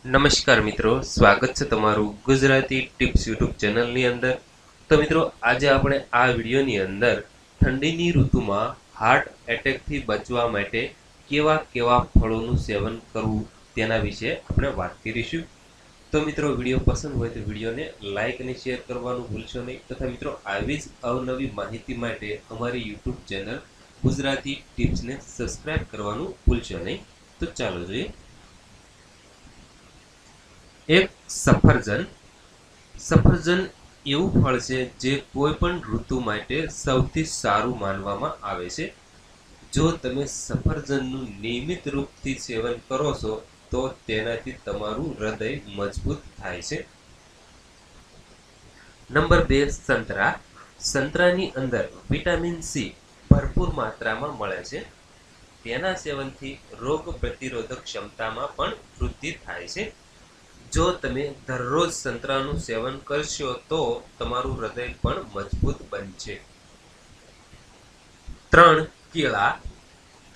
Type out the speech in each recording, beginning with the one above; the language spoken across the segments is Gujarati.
નમસ્કાર મિત્રો, સ્વાગત છે તમારું ગુજરાતી ટિપ્સ યુટ્યુબ ચેનલની અંદર. તો મિત્રો, આજે આપણે આ વિડીયોની અંદર ઠંડીની ઋતુમાં હાર્ટ એટેકથી બચવા માટે કેવા કેવા ફળોનું સેવન કરવું તેના વિશે આપણે વાત કરીશું. તો મિત્રો, વિડીયો પસંદ હોય તો વિડીયોને લાઇક અને શેર કરવાનું ભૂલશો નહીં. તથા મિત્રો, આવી જ અવનવી માહિતી માટે અમારી યુટ્યુબ ચેનલ ગુજરાતી ટિપ્સને સબસ્ક્રાઇબ કરવાનું ભૂલશો નહીં. તો ચાલો જોઈએ. એક સફરજન. સફરજન એવું ફળ છે જે કોઈ પણ ઋતુ માટે સૌથી સારું માનવામાં આવે છે. જો તમે સફરજનનું નિયમિત રૂપથી સેવન કરો છો તો તેનાથી તમારું હૃદય મજબૂત થાય છે. નંબર 2, સંતરા. સંતરાની અંદર વિટામિન સી ભરપૂર માત્રામાં મળે છે. તેના સેવનથી રોગ પ્રતિરોધક ક્ષમતામાં પણ વૃદ્ધિ થાય છે. જો તમે દરરોજ સંતરાનું સેવન કરશો તો તમારું હૃદય પણ મજબૂત બનશે. 3, કેળા.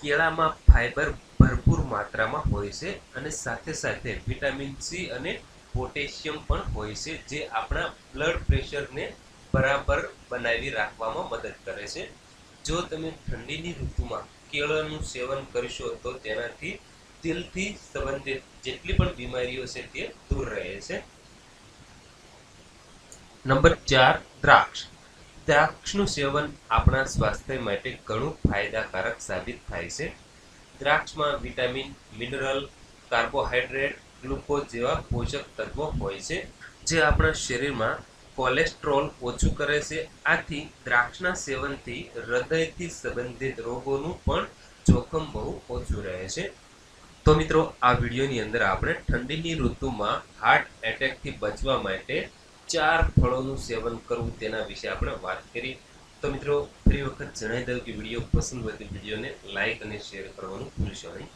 કેળામાં ફાઇબર ભરપૂર માત્રામાં હોય છે અને સાથે સાથે વિટામિન સી અને પોટેશિયમ પણ હોય છે, જે આપણા બ્લડ પ્રેશરને બરાબર બનાવી રાખવામાં મદદ કરે છે. જો તમે ઠંડીની ઋતુમાં કેળાનું સેવન કરશો તો તેનાથી દિલથી સંબંધિત જેટલી પણ બીમારીઓ છે તે દૂર રહે છે. નંબર 4, દ્રાક્ષ. દ્રાક્ષનું સેવન આપણા સ્વાસ્થ્ય માટે ઘણું ફાયદાકારક સાબિત થાય છે. દ્રાક્ષમાં વિટામિન, મિનરલ, કાર્બોહાઈડ્રેટ, ગ્લુકોઝ જેવા પોષક તત્વો હોય છે, જે આપણા શરીરમાં કોલેસ્ટ્રોલ ઓછું કરે છે. આથી દ્રાક્ષના સેવનથી હૃદયથી સંબંધિત રોગોનું પણ જોખમ બહુ ઓછું રહે છે. તો મિત્રો, આ વિડીયોની અંદર આપણે ઠંડીની ઋતુમાં હાર્ટ એટેકથી બચવા માટે 4 ફળોનું સેવન કરવું તેના વિશે આપણે વાત કરી. તો મિત્રો, ફરી વખત જણાવી દઉં કે વિડીયો પસંદ હોય તો વિડીયોને લાઇક અને શેર કરવાનું ભૂલશો નહીં.